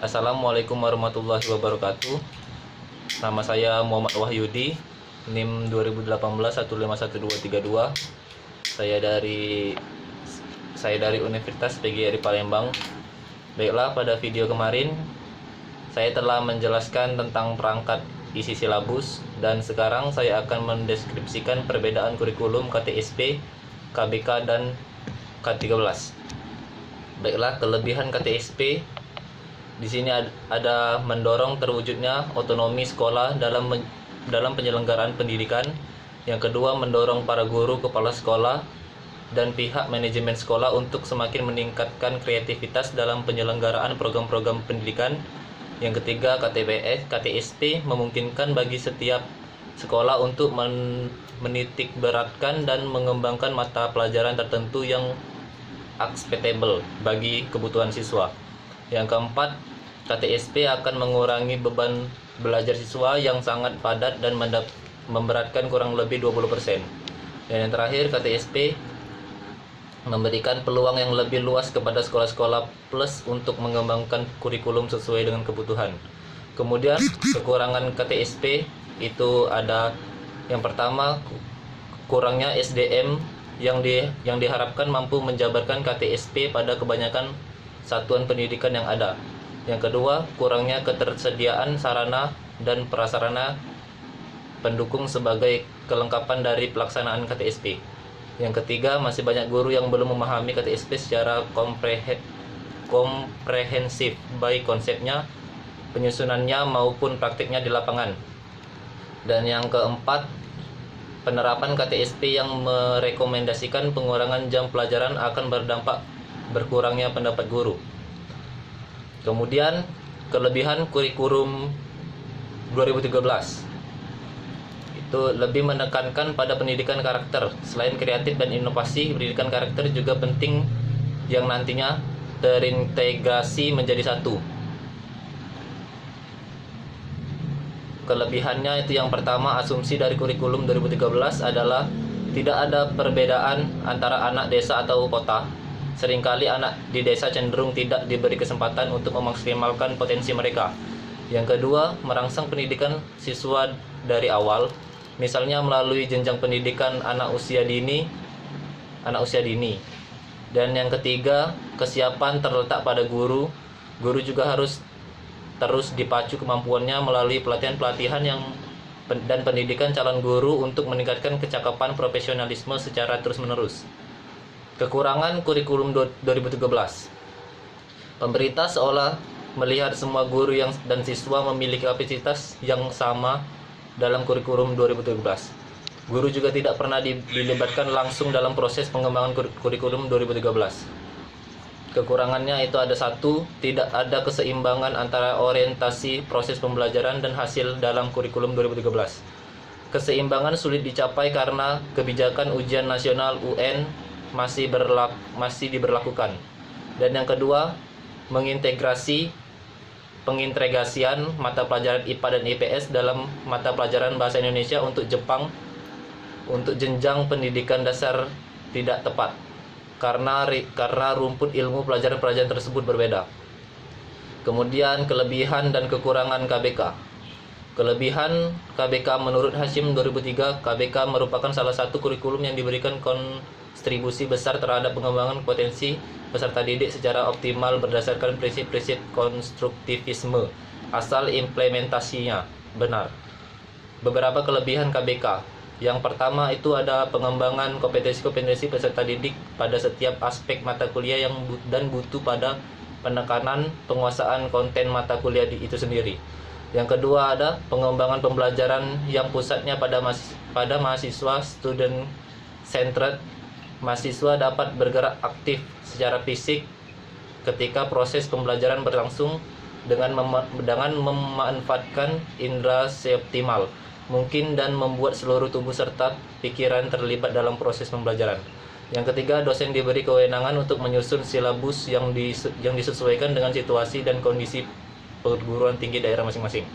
Assalamualaikum warahmatullahi wabarakatuh. Nama saya Muhammad Wahyudi, NIM 2018 151232. Saya dari Universitas PGRI Palembang. Baiklah, pada video kemarin saya telah menjelaskan tentang perangkat isi silabus, dan sekarang saya akan mendeskripsikan perbedaan kurikulum KTSP, KBK, dan K13. Baiklah, kelebihan KTSP di sini ada mendorong terwujudnya otonomi sekolah dalam penyelenggaraan pendidikan. Yang kedua, mendorong para guru, kepala sekolah, dan pihak manajemen sekolah untuk semakin meningkatkan kreativitas dalam penyelenggaraan program-program pendidikan. Yang ketiga, KTSP memungkinkan bagi setiap sekolah untuk menitik beratkan dan mengembangkan mata pelajaran tertentu yang acceptable bagi kebutuhan siswa. Yang keempat, KTSP akan mengurangi beban belajar siswa yang sangat padat dan memberatkan kurang lebih 20%. Dan yang terakhir, KTSP memberikan peluang yang lebih luas kepada sekolah-sekolah plus untuk mengembangkan kurikulum sesuai dengan kebutuhan. Kemudian kekurangan KTSP itu ada, yang pertama, kurangnya SDM yang diharapkan mampu menjabarkan KTSP pada kebanyakan satuan pendidikan yang ada. Yang kedua, kurangnya ketersediaan sarana dan prasarana pendukung sebagai kelengkapan dari pelaksanaan KTSP. Yang ketiga, masih banyak guru yang belum memahami KTSP secara komprehensif, baik konsepnya, penyusunannya maupun praktiknya di lapangan. Dan yang keempat, penerapan KTSP yang merekomendasikan pengurangan jam pelajaran akan berdampak berkurangnya pendapat guru. Kemudian kelebihan kurikulum 2013 itu lebih menekankan pada pendidikan karakter. Selain kreatif dan inovasi, pendidikan karakter juga penting yang nantinya terintegrasi menjadi satu. Kelebihannya itu, yang pertama, asumsi dari kurikulum 2013 adalah tidak ada perbedaan antara anak desa atau kota. Seringkali anak di desa cenderung tidak diberi kesempatan untuk memaksimalkan potensi mereka. Yang kedua, merangsang pendidikan siswa dari awal, misalnya melalui jenjang pendidikan anak usia dini. Dan yang ketiga, kesiapan terletak pada guru. Guru juga harus terus dipacu kemampuannya melalui pelatihan-pelatihan dan pendidikan calon guru untuk meningkatkan kecakapan profesionalisme secara terus-menerus. Kekurangan kurikulum 2013. Pemerintah seolah melihat semua guru dan siswa memiliki kapasitas yang sama dalam kurikulum 2013. Guru juga tidak pernah dilibatkan langsung dalam proses pengembangan kurikulum 2013. Kekurangannya itu ada: satu, tidak ada keseimbangan antara orientasi proses pembelajaran dan hasil dalam kurikulum 2013. Keseimbangan sulit dicapai karena kebijakan ujian nasional UN masih diberlakukan. Dan yang kedua, pengintegrasian mata pelajaran IPA dan IPS dalam mata pelajaran bahasa Indonesia untuk Jepang untuk jenjang pendidikan dasar tidak tepat karena rumput ilmu pelajaran-pelajaran tersebut berbeda. Kemudian kelebihan dan kekurangan KBK. Kelebihan KBK menurut Hashim 2003, KBK merupakan salah satu kurikulum yang diberikan kontribusi besar terhadap pengembangan potensi peserta didik secara optimal berdasarkan prinsip-prinsip konstruktivisme, asal implementasinya benar. Beberapa kelebihan KBK. Yang pertama itu ada pengembangan kompetensi-kompetensi peserta didik pada setiap aspek mata kuliah dan butuh pada penekanan penguasaan konten mata kuliah itu sendiri. Yang kedua ada pengembangan pembelajaran yang pusatnya pada mahasiswa, student centered. Mahasiswa dapat bergerak aktif secara fisik ketika proses pembelajaran berlangsung dengan memanfaatkan indera seoptimal mungkin dan membuat seluruh tubuh serta pikiran terlibat dalam proses pembelajaran. Yang ketiga, dosen diberi kewenangan untuk menyusun silabus yang disesuaikan dengan situasi dan kondisi perguruan tinggi daerah masing-masing.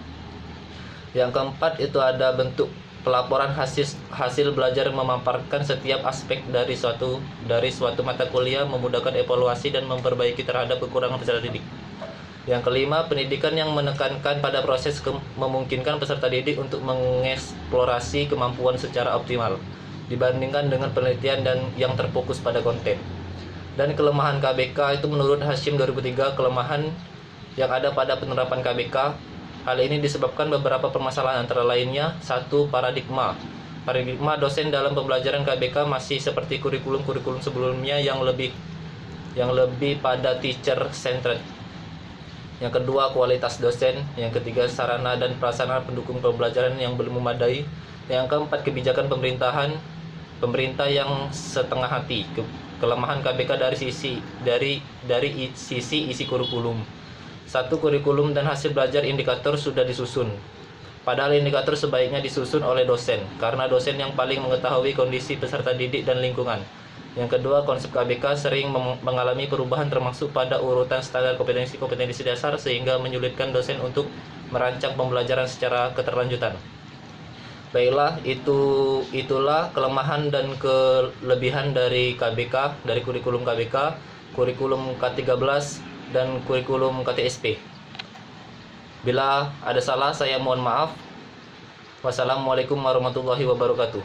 Yang keempat itu ada bentuk pelaporan hasil belajar, memaparkan setiap aspek dari suatu mata kuliah, memudahkan evaluasi dan memperbaiki terhadap kekurangan peserta didik. Yang kelima, pendidikan yang menekankan pada proses memungkinkan peserta didik untuk mengeksplorasi kemampuan secara optimal dibandingkan dengan penelitian dan yang terfokus pada konten. Dan kelemahan KBK itu menurut Hashim 2003, kelemahan yang ada pada penerapan KBK. Hal ini disebabkan beberapa permasalahan, antara lainnya: 1. Paradigma dosen dalam pembelajaran KBK masih seperti kurikulum sebelumnya yang lebih pada teacher centered. Yang kedua, kualitas dosen. Yang ketiga, sarana dan prasarana pendukung pembelajaran yang belum memadai. Yang keempat, kebijakan pemerintah yang setengah hati. Kelemahan KBK dari sisi isi kurikulum. 1. Kurikulum dan hasil belajar indikator sudah disusun. Padahal indikator sebaiknya disusun oleh dosen, karena dosen yang paling mengetahui kondisi peserta didik dan lingkungan. Yang kedua, konsep KBK sering mengalami perubahan termasuk pada urutan standar kompetensi dasar, sehingga menyulitkan dosen untuk merancang pembelajaran secara keterlanjutan. Baiklah, itulah kelemahan dan kelebihan dari KBK, dari kurikulum KBK, kurikulum K13 dan kurikulum KTSP. Bila ada salah, saya mohon maaf. Wassalamualaikum warahmatullahi wabarakatuh.